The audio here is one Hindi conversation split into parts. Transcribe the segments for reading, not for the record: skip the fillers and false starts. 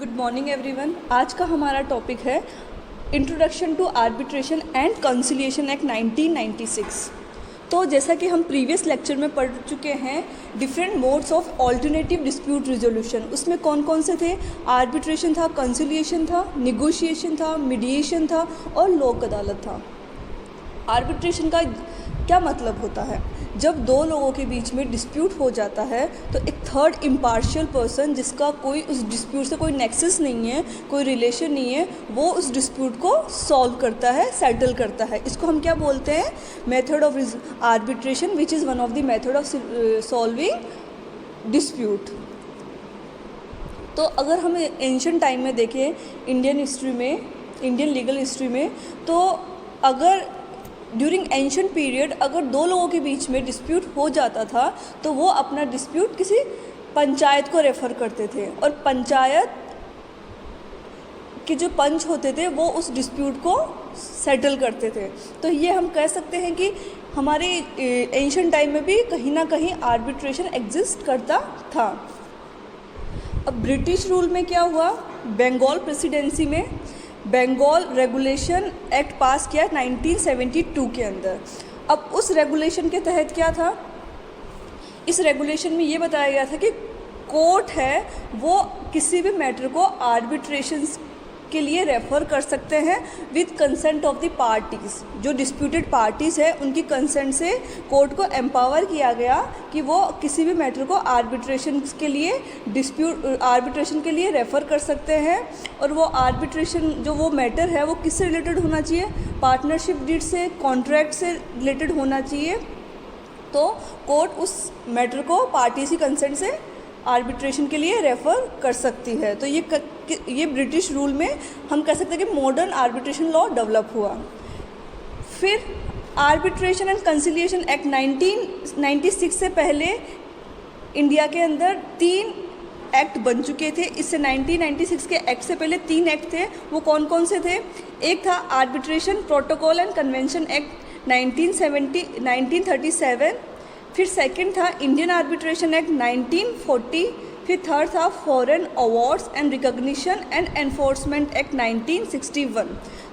Good morning everyone. आज का हमारा टॉपिक है introduction to arbitration and conciliation act 1996। तो जैसा कि हम प्रीवियस लेक्चर में पढ़ चुके हैं different modes of alternative dispute resolution, उसमें कौन कौन से थे? आर्बिट्रेशन था, कंसिलिएशन था, निगोशिएशन था, मीडिएशन था और लोक अदालत था। आर्बिट्रेशन का क्या मतलब होता है? जब दो लोगों के बीच में डिस्प्यूट हो जाता है तो एक थर्ड इम्पार्शियल पर्सन, जिसका कोई उस डिस्प्यूट से कोई नेक्सस नहीं है, कोई रिलेशन नहीं है, वो उस डिस्प्यूट को सॉल्व करता है, सेटल करता है। इसको हम क्या बोलते हैं? Method of arbitration, which is one of the method of solving dispute. तो अगर हम एंशिएंट टाइम में देखें इंडियन लीगल हिस्ट्री में, तो अगर ड्यूरिंग एंशिएंट पीरियड अगर दो लोगों के बीच में डिस्प्यूट हो जाता था तो वो अपना डिस्प्यूट किसी पंचायत को रेफ़र करते थे और पंचायत के जो पंच होते थे वो उस डिस्प्यूट को सेटल करते थे। तो ये हम कह सकते हैं कि हमारे एंशिएंट टाइम में भी कहीं ना कहीं आर्बिट्रेशन एग्जिस्ट करता था। अब ब्रिटिश रूल में क्या हुआ? बंगाल प्रेसिडेंसी में बंगाल रेगुलेशन एक्ट पास किया 1972 के अंदर। अब उस रेगुलेशन के तहत क्या था? इस रेगुलेशन में ये बताया गया था कि कोर्ट है वो किसी भी मैटर को आर्बिट्रेशन के लिए रेफ़र कर सकते हैं with consent of the parties. जो डिस्प्यूटेड पार्टीज़ है उनकी कंसेंट से कोर्ट को एम्पावर किया गया कि वो किसी भी मैटर को आर्बिट्रेशन के लिए रेफ़र कर सकते हैं। और वो आर्बिट्रेशन जो वो मैटर है वो किससे रिलेटेड होना चाहिए? पार्टनरशिप डीड से, कॉन्ट्रैक्ट से रिलेटेड होना चाहिए। तो कोर्ट उस मैटर को पार्टी की कंसेंट से आर्बिट्रेशन के लिए रेफ़र कर सकती है। तो ये ब्रिटिश रूल में हम कह सकते हैं कि मॉडर्न आर्बिट्रेशन लॉ डेवलप हुआ। फिर आर्बिट्रेशन एंड कंसिलिएशन एक्ट 1996 से पहले इंडिया के अंदर 3 एक्ट बन चुके थे। इससे 1996 के एक्ट से पहले 3 एक्ट थे। वो कौन कौन से थे? एक था arbitration protocol and convention act 1937, फिर सेकंड था इंडियन आर्बिट्रेशन एक्ट 1940, फिर थर्ड था foreign awards and recognition and enforcement act 1961।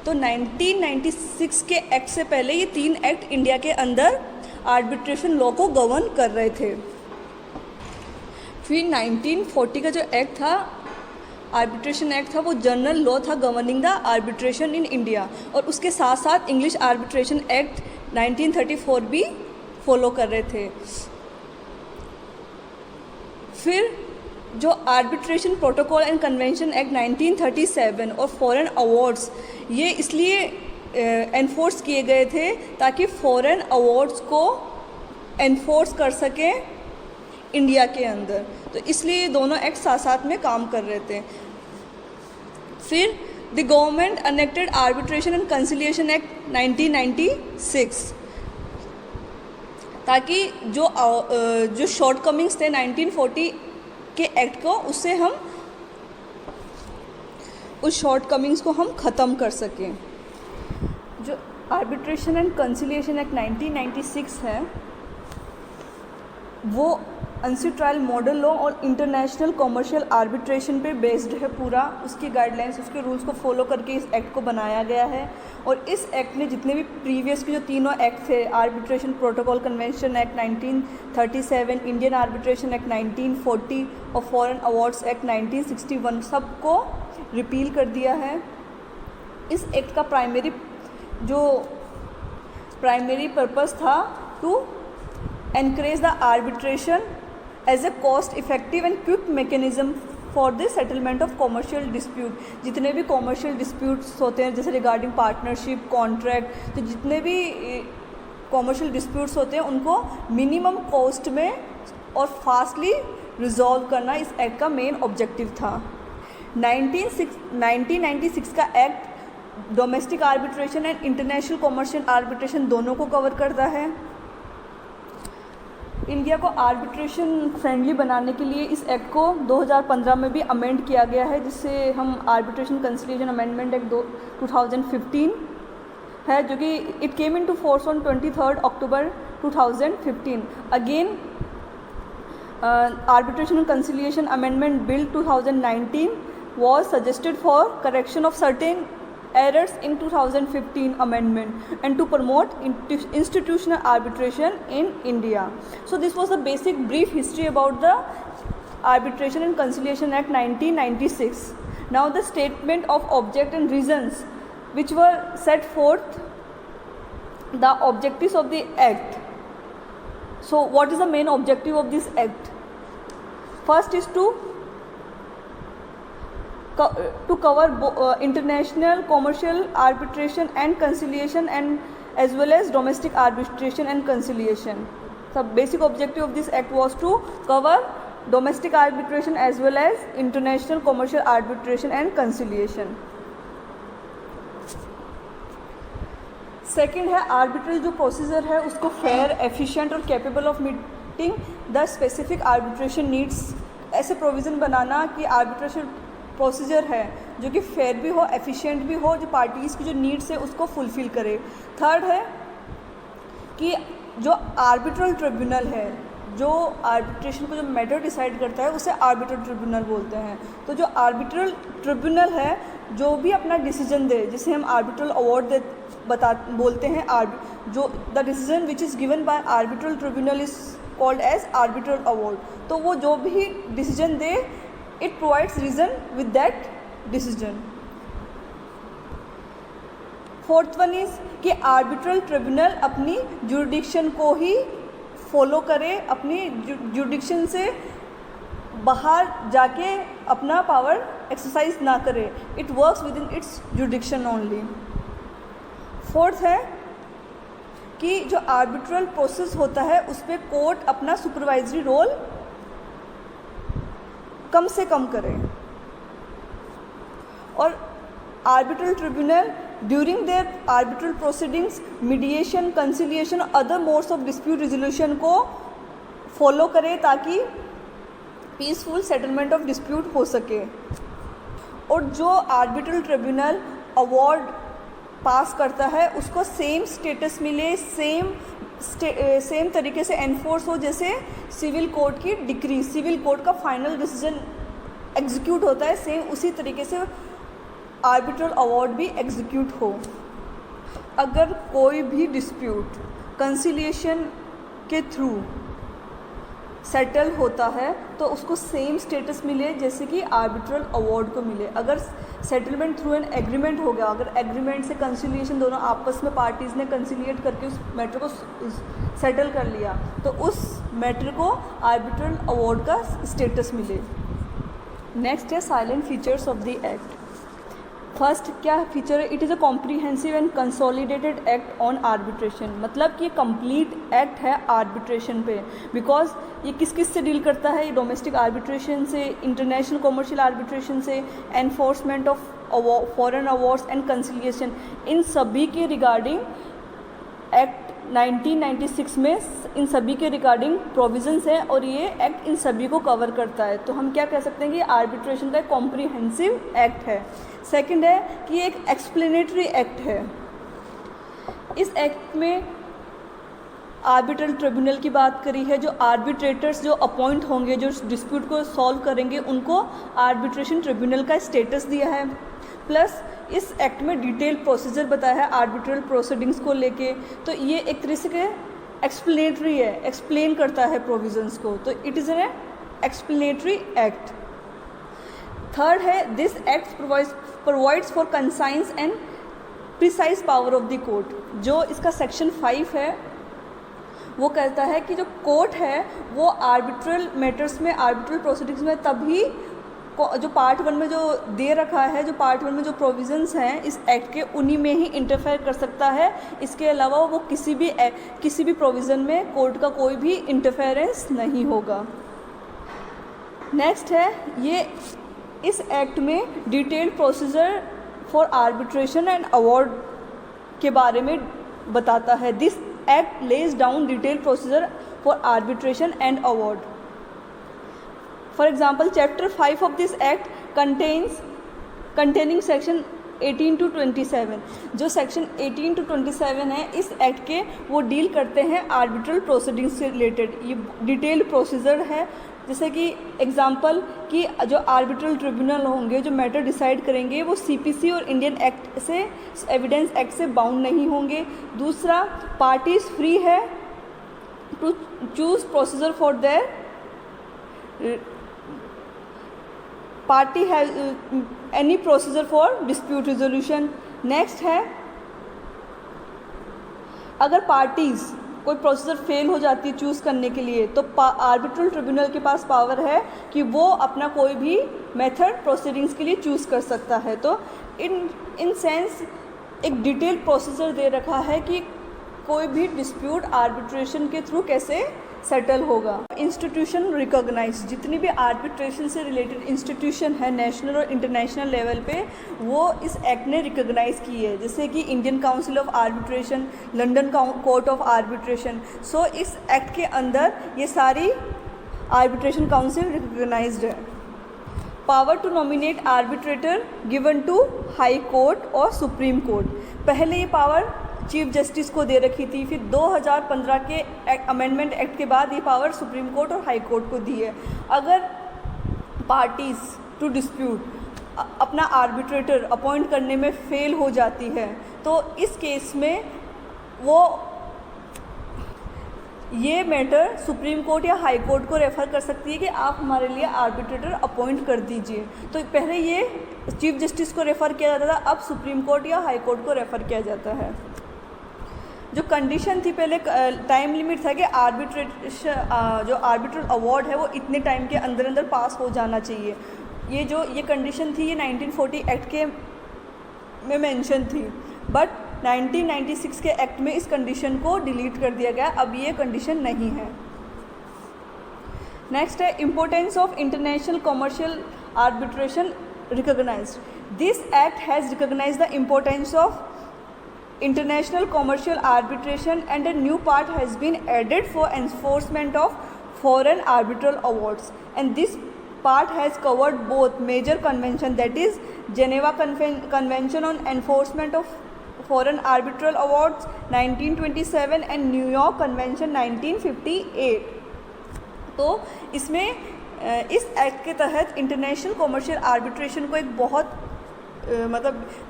तो 1996 के एक्ट से पहले ये 3 एक्ट इंडिया के अंदर आर्बिट्रेशन लॉ को गवर्न कर रहे थे। फिर 1940 का जो एक्ट था, आर्बिट्रेशन एक्ट था, वो जनरल लॉ था governing the arbitration in India. और उसके साथ साथ इंग्लिश आर्बिट्रेशन एक्ट 1934 भी फॉलो कर रहे थे। फिर जो arbitration protocol and convention act 1937 और फॉरेन अवार्ड्स, ये इसलिए एनफोर्स किए गए थे ताकि फॉरेन अवार्ड्स को एनफोर्स कर सकें इंडिया के अंदर। तो इसलिए ये दोनों एक्ट साथ साथ में काम कर रहे थे। फिर the government enacted arbitration and conciliation act 1996, ताकि जो शॉर्ट कमिंग्स थे 1940 के एक्ट को, उससे हम उस शॉर्ट कमिंग्स को हम ख़त्म कर सकें। जो आर्बिट्रेशन एंड कंसिलिएशन एक्ट 1996 है वो अनसिट्रायल मॉडल लॉ और इंटरनेशनल कॉमर्शियल आर्बिट्रेशन पे बेस्ड है पूरा। उसकी गाइडलाइंस, उसके रूल्स को फॉलो करके इस एक्ट को बनाया गया है। और इस एक्ट में जितने भी प्रीवियस के जो तीनों एक्ट थे, arbitration protocol convention act 1937, Indian arbitration act 1940 और फॉरेन अवार्ड्स एक्ट 1961, सबको रिपील कर दिया है। इस एक्ट का प्राइमरी पर्पस था to encourage the arbitration as a cost effective and quick mechanism for the settlement of commercial dispute। जितने भी commercial disputes होते हैं, जैसे regarding partnership, contract, तो जितने भी commercial disputes होते हैं उनको minimum cost में और fastly resolve करना इस एक्ट का मेन ऑब्जेक्टिव था। 1996 का act domestic arbitration and international commercial arbitration दोनों को कवर करता है। इंडिया को आर्बिट्रेशन फ्रेंडली बनाने के लिए इस एक्ट को 2015 में भी अमेंड किया गया है, जिससे हम आर्बिट्रेशन कंसिलिएशन अमेंडमेंट एक्ट 2015 है, जो कि it came into force on 23 October 2015। Again arbitration and conciliation amendment bill 2019 was suggested for correction of certain errors in 2015 amendment and to promote institutional arbitration in India. So this was a basic brief history about the Arbitration and Conciliation Act 1996. Now the statement of object and reasons which were set forth the objectives of the act. So what is the main objective of this act? First is to cover international commercial arbitration and conciliation and as well as domestic arbitration and conciliation. The basic objective of this act was to cover domestic arbitration as well as international commercial arbitration and conciliation. Second है आर्बिट्रल जो प्रोसीजर है उसको फेयर, एफिशिएंट और capable of meeting the specific arbitration needs. ऐसे प्रोविज़न बनाना कि आर्बिट्रेशन प्रोसीजर है जो कि फेयर भी हो, एफिशिएंट भी हो, जो पार्टीज़ की जो नीड्स है उसको फुलफ़िल करे. थर्ड है कि जो आर्बिट्रल ट्रिब्यूनल है, जो आर्बिट्रेशन को जो मैटर डिसाइड करता है उसे आर्बिट्रल ट्रिब्यूनल बोलते हैं. तो जो आर्बिट्रल ट्रिब्यूनल है जो भी अपना डिसीजन दे, जिसे हम आर्बिट्रल अवार्ड बोलते हैं, जो the decision which is given by arbitral tribunal is called as arbitral award. तो वो जो भी डिसीजन दे it provides reason with that decision. Fourth one is कि आर्बिट्रल ट्रिब्यूनल अपनी जुरिडिक्शन को ही फॉलो करे, अपनी जुरिडिक्शन से बाहर जाके अपना पावर एक्सरसाइज ना करे. It works with in its jurisdiction only. Fourth है कि जो आर्बिट्रल प्रोसेस होता है उस पर कोर्ट अपना सुपरवाइजरी रोल कम से कम करे. और arbitral tribunal during their arbitral proceedings mediation, conciliation और other modes of dispute resolution को फॉलो करे ताकि पीसफुल सेटलमेंट ऑफ डिस्प्यूट हो सके. और जो आर्बिट्रल ट्रिब्यूनल अवार्ड पास करता है उसको सेम स्टेटस मिले, सेम तरीके से एनफोर्स हो जैसे सिविल कोर्ट की डिक्री, सिविल कोर्ट का फाइनल डिसीजन एग्जीक्यूट होता है, सेम उसी तरीके से आर्बिट्रल अवार्ड भी एग्जीक्यूट हो. अगर कोई भी डिस्प्यूट कंसिलिएशन के थ्रू सेटल होता है तो उसको सेम स्टेटस मिले जैसे कि आर्बिट्रल अवार्ड को मिले. अगर सेटलमेंट थ्रू एन एग्रीमेंट हो गया, अगर एग्रीमेंट से कंसिलिएशन दोनों आपस में पार्टीज़ ने कंसिलिएट करके उस मैटर को सेटल कर लिया तो उस मैटर को आर्बिट्रल अवार्ड का स्टेटस मिले. नेक्स्ट है silent features of the act. First क्या फीचर है? It is a comprehensive and consolidated act on arbitration. मतलब कि ये कंप्लीट एक्ट है आर्बिट्रेशन पे, बिकॉज ये किस किस से डील करता है? ये डोमेस्टिक आर्बिट्रेशन से, इंटरनेशनल कमर्शियल आर्बिट्रेशन से, enforcement of foreign awards and conciliation, इन सभी के रिगार्डिंग एक्ट 1996 में इन सभी के रिगार्डिंग प्रोविजंस हैं और ये एक्ट इन सभी को कवर करता है. तो हम क्या कह सकते हैं कि आर्बिट्रेशन का एक कॉम्प्रीहेंसिव एक्ट है. सेकंड है कि ये एक एक्सप्लेनेटरी एक्ट है. इस एक्ट में आर्बिट्रल ट्रिब्यूनल की बात करी है. जो आर्बिट्रेटर्स जो अपॉइंट होंगे, जो डिस्प्यूट को सॉल्व करेंगे, उनको आर्बिट्रेशन ट्रिब्यूनल का स्टेटस दिया है. प्लस इस एक्ट में डिटेल प्रोसीजर बताया है आर्बिट्रल प्रोसीडिंग्स को लेके. तो ये एक तरह से एक्सप्लेनेटरी है, एक्सप्लेन करता है प्रोविजंस को. तो it is an explanatory act. Third है this act provides for concise and precise power of the court. जो इसका सेक्शन 5 है वो कहता है कि जो कोर्ट है वो आर्बिट्रल मैटर्स में, आर्बिट्रल प्रोसीडिंग्स में तभी जो पार्ट 1 में जो दे रखा है, जो पार्ट 1 में जो प्रोविजंस हैं इस एक्ट के, उन्हीं में ही इंटरफेयर कर सकता है. इसके अलावा वो किसी भी प्रोविज़न में कोर्ट का कोई भी इंटरफेरेंस नहीं होगा. नेक्स्ट है ये इस एक्ट में detailed procedure for arbitration and award के बारे में बताता है. This act lays down detailed procedure for arbitration and award. For example, Chapter 5 of this Act containing Section 18 to 27. जो Section 18 to 27 है इस एक्ट के, वो डील करते हैं आर्बिट्रल प्रोसीडिंग्स से रिलेटेड. ये डिटेल्ड प्रोसीजर है जैसे कि एग्जांपल कि जो आर्बिट्रल ट्रिब्यूनल होंगे जो मैटर डिसाइड करेंगे वो सीपीसी और इंडियन एक्ट से एविडेंस एक्ट से बाउंड नहीं होंगे। दूसरा, पार्टीज फ्री है to choose procedure for their party has any procedure for dispute resolution. Next है, अगर पार्टीज कोई प्रोसीजर फेल हो जाती है चूज़ करने के लिए तो आर्बिट्रल ट्रिब्यूनल के पास पावर है कि वो अपना कोई भी मेथड प्रोसीडिंग्स के लिए चूज़ कर सकता है। तो इन सेंस एक डिटेल प्रोसीजर दे रखा है कि कोई भी डिस्प्यूट आर्बिट्रेशन के थ्रू कैसे सेटल होगा। इंस्टीट्यूशन रिकॉग्नाइज, जितनी भी आर्बिट्रेशन से रिलेटेड इंस्टीट्यूशन है नेशनल और इंटरनेशनल लेवल पे वो इस एक्ट ने रिकॉग्नाइज की है, जैसे कि Indian Council of Arbitration, London Court of Arbitration. So इस एक्ट के अंदर ये सारी आर्बिट्रेशन काउंसिल रिकॉग्नाइज्ड है। Power to nominate arbitrator given to High Court और सुप्रीम कोर्ट। पहले ये पावर चीफ जस्टिस को दे रखी थी, फिर 2015 के अमेंडमेंट एक्ट के बाद ये पावर सुप्रीम कोर्ट और हाई कोर्ट को दी है। अगर पार्टीज टू डिस्प्यूट अपना आर्बिट्रेटर अपॉइंट करने में फेल हो जाती है तो इस केस में वो ये मैटर सुप्रीम कोर्ट या हाई कोर्ट को रेफ़र कर सकती है कि आप हमारे लिए आर्बिट्रेटर अपॉइंट कर दीजिए। तो पहले ये चीफ जस्टिस को रेफ़र किया जाता था, अब सुप्रीम कोर्ट या हाई कोर्ट को रेफ़र किया जाता है। जो कंडीशन थी पहले, टाइम लिमिट था कि जो आर्बिट्रल अवार्ड है वो इतने टाइम के अंदर अंदर पास हो जाना चाहिए। ये कंडीशन थी ये 1940 एक्ट के में मेंशन थी, बट 1996 के एक्ट में इस कंडीशन को डिलीट कर दिया गया, अब ये कंडीशन नहीं है। नेक्स्ट है importance of international commercial arbitration recognised. This act has recognised the importance of international commercial arbitration and a new part has been added for enforcement of foreign arbitral awards, and this part has covered both major convention, that is Geneva Convention on Enforcement of Foreign Arbitral Awards 1927 and New York Convention 1958। तो इसमें इस एक्ट के तहत इंटरनेशनल कमर्शियल आर्बिट्रेशन को एक बहुत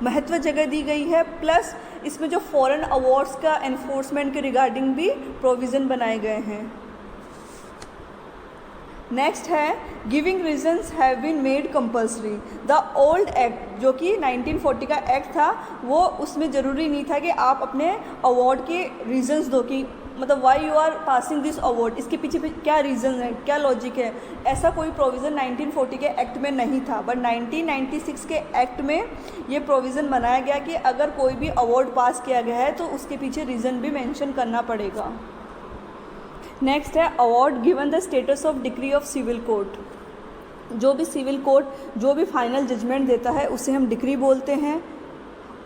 महत्व जगह दी गई है, प्लस इसमें जो फॉरेन अवार्ड्स का एनफोर्समेंट के रिगार्डिंग भी प्रोविज़न बनाए गए हैं। नेक्स्ट है giving reasons have been made compulsory. The old act जो कि 1940 का एक्ट था वो उसमें ज़रूरी नहीं था कि आप अपने अवार्ड के रीजंस दो कि मतलब why you are passing this award, इसके पीछे क्या रीज़न है, क्या लॉजिक है, ऐसा कोई प्रोविज़न 1940 के एक्ट में नहीं था। बट 1996 के एक्ट में ये प्रोविज़न बनाया गया कि अगर कोई भी अवार्ड पास किया गया है तो उसके पीछे रीज़न भी मेंशन करना पड़ेगा। नेक्स्ट है award given the status of decree of civil court. जो भी सिविल कोर्ट जो भी फाइनल जजमेंट देता है उसे हम डिक्री बोलते हैं,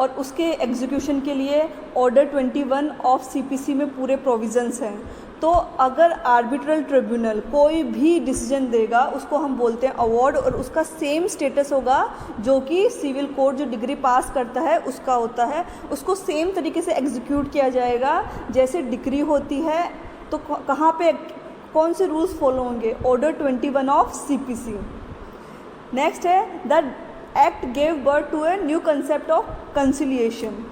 और उसके एग्जीक्यूशन के लिए ऑर्डर 21 ऑफ सीपीसी में पूरे प्रोविज़न्स हैं। तो अगर आर्बिट्रल ट्रिब्यूनल कोई भी डिसीजन देगा उसको हम बोलते हैं अवार्ड, और उसका सेम स्टेटस होगा जो कि सिविल कोर्ट जो डिग्री पास करता है उसका होता है, उसको सेम तरीके से एग्जीक्यूट किया जाएगा जैसे डिक्री होती है। तो कहाँ पे कौन से रूल्स फॉलो होंगे, ऑर्डर 21 ऑफ सीपीसी। नेक्स्ट है the act gave birth to a new concept of conciliation.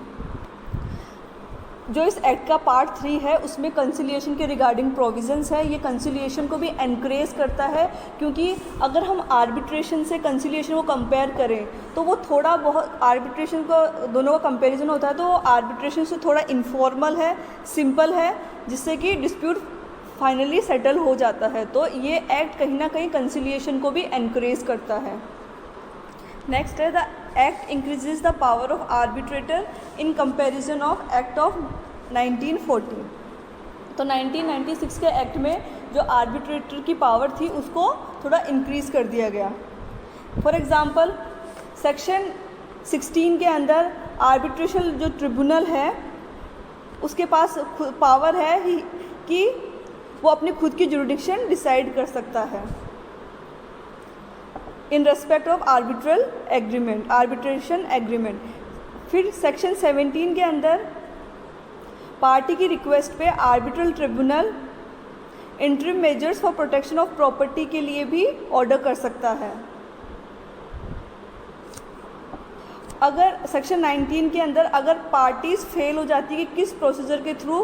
जो इस एक्ट का पार्ट 3 है उसमें कंसिलिएशन के रिगार्डिंग प्रोविजंस है। ये कंसिलिएशन को भी एनकरेज करता है, क्योंकि अगर हम आर्बिट्रेशन से कंसिलिएशन को कंपेयर करें तो वो थोड़ा बहुत आर्बिट्रेशन को दोनों का कंपैरिजन होता है तो वो आर्बिट्रेशन से थोड़ा इनफॉर्मल है, सिंपल है, जिससे कि डिस्प्यूट फाइनली सेटल हो जाता है। तो ये एक्ट कहीं ना कहीं कंसिलिएशन को भी एनकरेज करता है। नेक्स्ट है the act increases the power of arbitrator in comparison of act of 1940। तो 1996 के एक्ट में जो आर्बिट्रेटर की पावर थी उसको थोड़ा इंक्रीज कर दिया गया। फॉर एग्जांपल सेक्शन 16 के अंदर आर्बिट्रेशन जो ट्रिब्यूनल है उसके पास पावर है कि वो अपनी खुद की जुरिडिक्शन डिसाइड कर सकता है in respect of arbitration agreement. फिर सेक्शन 17 के अंदर पार्टी की रिक्वेस्ट पे arbitral tribunal interim measures for protection of property के लिए भी ऑर्डर कर सकता है। अगर सेक्शन 19 के अंदर अगर पार्टीज़ फेल हो जाती है कि किस प्रोसीजर के थ्रू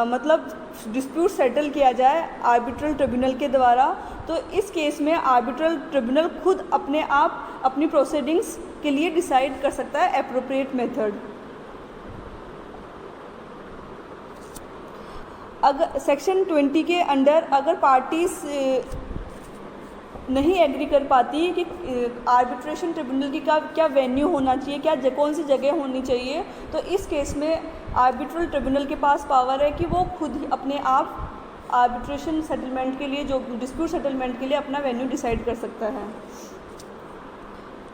मतलब डिस्प्यूट सेटल किया जाए आर्बिट्रल ट्रिब्यूनल के द्वारा, तो इस केस में आर्बिट्रल ट्रिब्यूनल खुद अपने आप अपनी प्रोसीडिंग्स के लिए डिसाइड कर सकता है एप्रोप्रिएट मेथड। अगर सेक्शन 20 के अंडर अगर पार्टीज नहीं एग्री कर पाती कि आर्बिट्रेशन ट्रिब्यूनल की क्या वेन्यू होना चाहिए, कौन सी जगह होनी चाहिए, तो इस केस में आर्बिट्रल ट्रिब्यूनल के पास पावर है कि वो खुद ही अपने आप आर्बिट्रेशन सेटलमेंट के लिए, जो डिस्प्यूट सेटलमेंट के लिए अपना वेन्यू डिसाइड कर सकता है।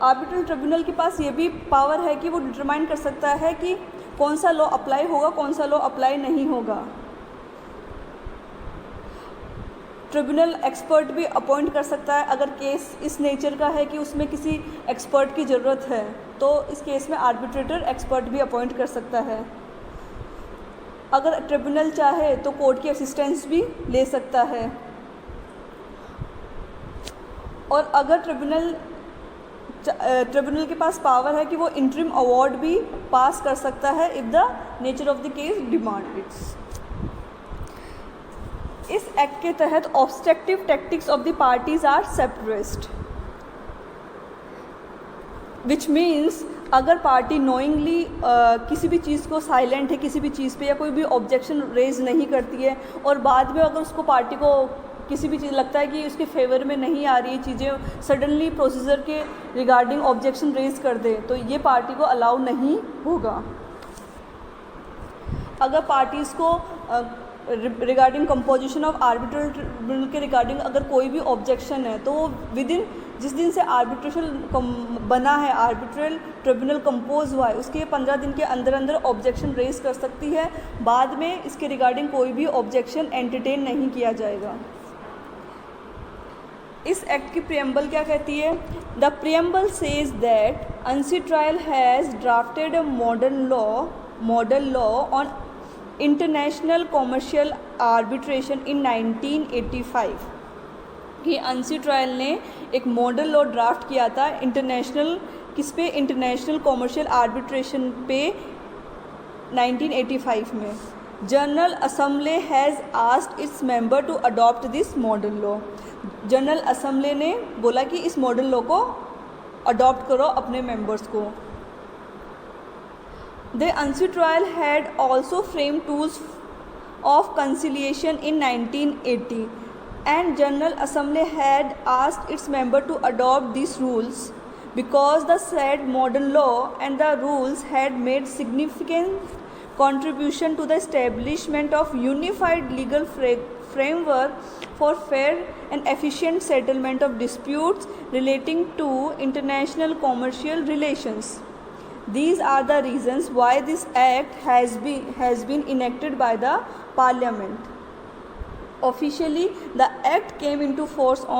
आर्बिट्रल ट्रिब्यूनल के पास ये भी पावर है कि वो डिटरमाइन कर सकता है कि कौन सा लॉ अप्लाई होगा, कौन सा लॉ अप्लाई नहीं होगा। ट्रिब्यूनल एक्सपर्ट भी अपॉइंट कर सकता है। अगर केस इस नेचर का है कि उसमें किसी एक्सपर्ट की ज़रूरत है, तो इस केस में आर्बिट्रेटर एक्सपर्ट भी अपॉइंट कर सकता है। अगर ट्रिब्यूनल चाहे तो कोर्ट की असिस्टेंस भी ले सकता है। और अगर ट्रिब्यूनल के पास पावर है कि वो इंटरिम अवार्ड भी पास कर सकता है if the nature of the case demand its. इस एक्ट के तहत obstructive tactics of the parties are suppressed, which means अगर पार्टी नोइंगली किसी भी चीज़ को साइलेंट है, किसी भी चीज़ पे या कोई भी ऑब्जेक्शन रेज नहीं करती है, और बाद में अगर उसको पार्टी को किसी भी चीज़ लगता है कि उसके फेवर में नहीं आ रही है चीज़ें, सडनली प्रोसीजर के रिगार्डिंग ऑब्जेक्शन रेज कर दे, तो ये पार्टी को अलाउ नहीं होगा। अगर पार्टीज़ को regarding composition of arbitral tribunal के रिगार्डिंग अगर कोई भी ऑब्जेक्शन है, तो वो विदिन जिस दिन से आर्बिट्रेशन बना है, आर्बिट्रल ट्रिब्यूनल कंपोज हुआ है, उसके 15 दिन के अंदर अंदर ऑब्जेक्शन रेज कर सकती है। बाद में इसके रिगार्डिंग कोई भी ऑब्जेक्शन एंटरटेन नहीं किया जाएगा। इस एक्ट की प्रियम्बल क्या कहती है? The preamble says that UNCITRAL has drafted a model law on international commercial arbitration in 1985 कि UNCITRAL ने एक मॉडल लॉ ड्राफ्ट किया था इंटरनेशनल इंटरनेशनल कॉमर्शियल आर्बिट्रेशन पे 1985 में। General assembly has asked its member to adopt this model law. General assembly ने बोला कि इस मॉडल लॉ को अडॉप्ट करो अपने मेंबर्स को। The UNCITRAL had also framed tools of conciliation in 1980, and General Assembly had asked its member to adopt these rules because the said model law and the rules had made significant contribution to the establishment of unified legal framework for fair and efficient settlement of disputes relating to international commercial relations. These are the reasons why this act has been enacted by the Parliament. Officially, the act came into force on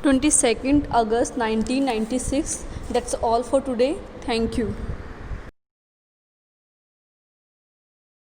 22nd August 1996. That's all for today. Thank you.